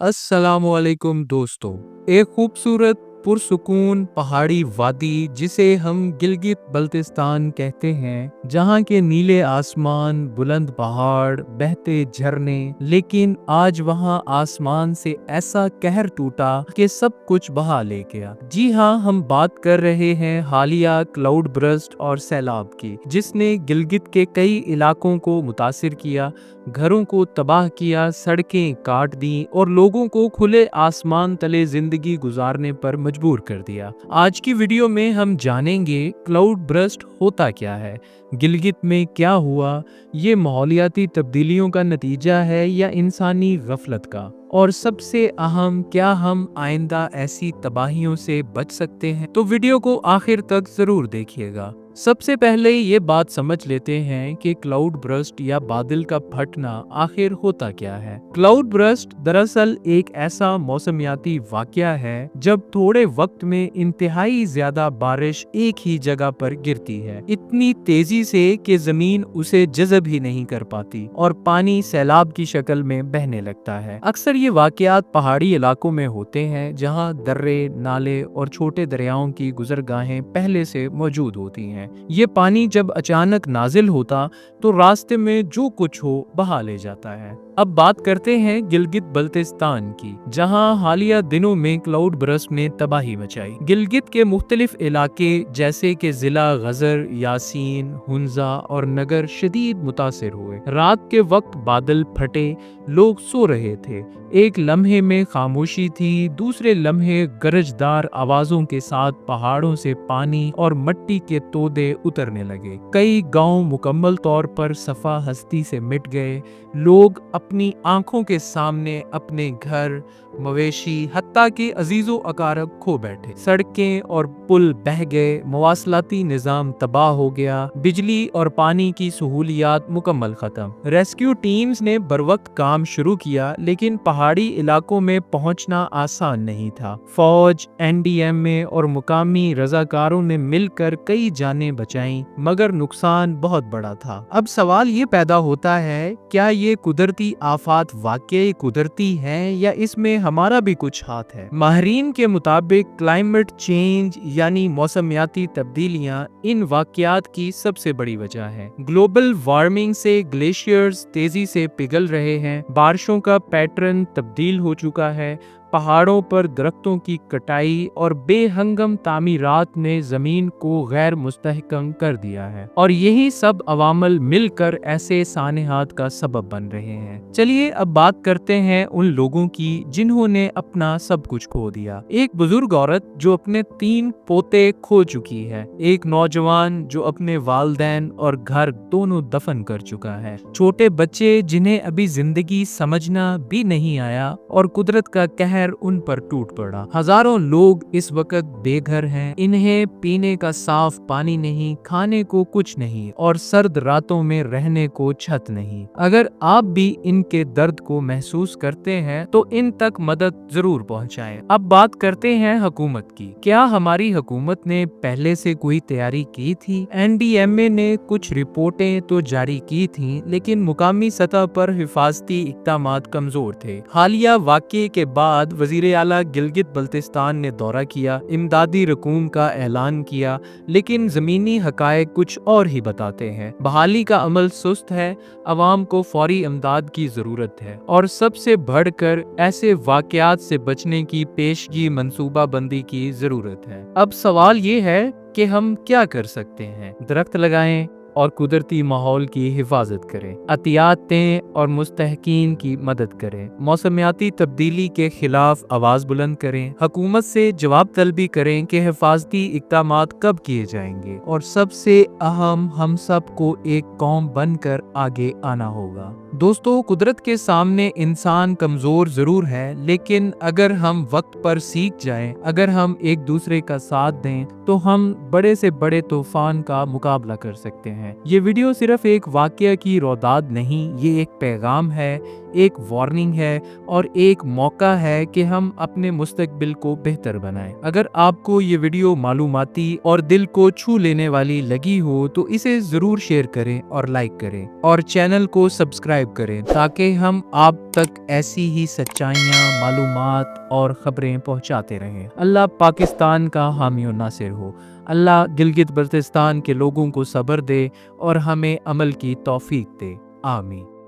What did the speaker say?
अस्सलामुअलैकुम दोस्तों। एक खूबसूरत पुरसुकून पहाड़ी वादी जिसे हम गिलगित बल्तिस्तान कहते हैं, जहाँ के नीले आसमान, बुलंद पहाड़, बहते झरने, लेकिन आज वहाँ आसमान से ऐसा कहर टूटा कि सब कुछ बहा ले गया। जी हाँ, हम बात कर रहे हैं हालिया क्लाउड बर्स्ट और सैलाब की, जिसने गिलगित के कई इलाकों को मुतासिर किया, घरों को तबाह किया, सड़कें काट दी और लोगों को खुले आसमान तले जिंदगी गुजारने पर मजबूर कर दिया। आज की वीडियो में हम जानेंगे क्लाउड बर्स्ट होता क्या है, गिलगित में क्या हुआ, ये माहौलियाती तब्दीलियों का नतीजा है या इंसानी गफलत का, और सबसे अहम, क्या हम आइंदा ऐसी तबाहियों से बच सकते हैं। तो वीडियो को आखिर तक जरूर देखिएगा। सबसे पहले ये बात समझ लेते हैं कि क्लाउड बर्स्ट या बादल का फटना आखिर होता क्या है। क्लाउड बर्स्ट दरअसल एक ऐसा मौसमियाती वाकया है जब थोड़े वक्त में इंतहाई ज्यादा बारिश एक ही जगह पर गिरती है, इतनी तेजी से कि जमीन उसे जज़ब ही नहीं कर पाती और पानी सैलाब की शक्ल में बहने लगता है। अक्सर ये वाकयात पहाड़ी इलाकों में होते हैं जहाँ दर्रे, नाले और छोटे दरियाओं की गुजरगाहें पहले से मौजूद होती हैं। ये पानी जब अचानक नाजिल होता तो रास्ते में जो कुछ हो बहा ले जाता है। अब बात करते हैं गिलगित बल्तिस्तान की, जहां हालिया दिनों में क्लाउड बर्स्ट ने तबाही मचाई। गिलगित के मुख्तलिफ इलाके जैसे कि जिला गजर, यासीन, हुंजा और नगर शदीद मुतासिर हुए। रात के वक्त बादल फटे, लोग सो रहे थे, एक लम्हे में खामोशी थी, दूसरे लम्हे गरजदार आवाजों के साथ पहाड़ों से पानी और मट्टी के तोदे उतरने लगे। कई गांव मुकम्मल तौर पर सफा हस्ती से मिट गए। लोग अपनी आंखों के सामने अपने घर, मवेशी, हत्ता के अजीजो अकारब खो बैठे। सड़कें और पुल बह गए, मवासलाती निजाम तबाह हो गया, बिजली और पानी की सहूलियात मुकम्मल खत्म। रेस्क्यू टीम्स ने बरवक्त काम शुरू किया, लेकिन पहाड़ी इलाकों में पहुंचना आसान नहीं था। फौज, एनडीएमए और मुकामी रजाकारों ने मिलकर कई जानें बचाईं, मगर नुकसान बहुत बड़ा था। अब सवाल ये पैदा होता है, क्या ये कुदरती आफात वाकई कुदरती हैं या इसमें हमारा भी कुछ हाथ है? माहिरीन के मुताबिक क्लाइमेट चेंज यानी मौसमियाती तब्दीलियां इन वाकयात की सबसे बड़ी वजह है। ग्लोबल वार्मिंग से ग्लेशियर्स तेजी से पिघल रहे हैं, बारिशों का पैटर्न तब्दील हो चुका है, पहाड़ों पर दरख्तों की कटाई और बेहंगम तामीरात ने जमीन को गैर मुस्तहकम कर दिया है, और यही सब अवामल मिलकर ऐसे सानेहात का सबब बन रहे हैं। चलिए अब बात करते हैं उन लोगों की जिन्होंने अपना सब कुछ खो दिया। एक बुजुर्ग औरत जो अपने 3 पोते खो चुकी है, एक नौजवान जो अपने वालदैन और घर दोनों दफन कर चुका है, छोटे बच्चे जिन्हें अभी जिंदगी समझना भी नहीं आया और कुदरत का कहर उन पर टूट पड़ा। हजारों लोग इस वक्त बेघर हैं, इन्हें पीने का साफ पानी नहीं, खाने को कुछ नहीं और सर्द रातों में रहने को छत नहीं। अगर आप भी इनके दर्द को महसूस करते हैं तो इन तक मदद जरूर पहुंचाएं। अब बात करते हैं हुकूमत की। क्या हमारी हुकूमत ने पहले से कोई तैयारी की थी? एनडीएमए ने कुछ रिपोर्टें तो जारी की थी, लेकिन मुकामी सतह पर हिफाजती इक़दामात कमजोर थे। हालिया वाक़ये के बाद वज़ीर आला गिलगित बल्तिस्तान ने दौरा किया, इमदादी रकूम का ऐलान किया, लेकिन ज़मीनी हक़ाइक़ कुछ और ही बताते हैं। बहाली का अमल सुस्त है, अवाम को फौरी इमदाद की ज़रूरत है और सबसे बढ़कर ऐसे वाक़यात से बचने की पेशगी मंसूबा बंदी की ज़रूरत है। अब सवाल ये है कि हम क्या कर सकते हैं? दरख्त लगाएं और कुदरती माहौल की हिफाजत करें, अतियात दें और मुस्तहकीन की मदद करें, मौसमियाती तब्दीली के खिलाफ आवाज़ बुलंद करें, हुकूमत से जवाब तलबी करें कि हिफाजती इक़दामात कब किए जाएंगे, और सबसे अहम, हम सबको एक कौम बनकर आगे आना होगा। दोस्तों, कुदरत के सामने इंसान कमज़ोर ज़रूर है, लेकिन अगर हम वक्त पर सीख जाएं, अगर हम एक दूसरे का साथ दें, तो हम बड़े से बड़े तूफान का मुकाबला कर सकते हैं। ये वीडियो सिर्फ एक वाकया की रौदाद नहीं, ये एक पैगाम है, ایک وارننگ ہے اور ایک موقع ہے کہ ہم اپنے مستقبل کو بہتر بنائیں۔ اگر آپ کو یہ ویڈیو معلوماتی اور دل کو چھو لینے والی لگی ہو تو اسے ضرور شیئر کریں اور لائک کریں اور چینل کو سبسکرائب کریں تاکہ ہم آپ تک ایسی ہی سچائیاں، معلومات اور خبریں پہنچاتے رہیں۔ اللہ پاکستان کا حامی و ناصر ہو۔ اللہ گلگت بلتستان کے لوگوں کو صبر دے اور ہمیں عمل کی توفیق دے۔ آمین۔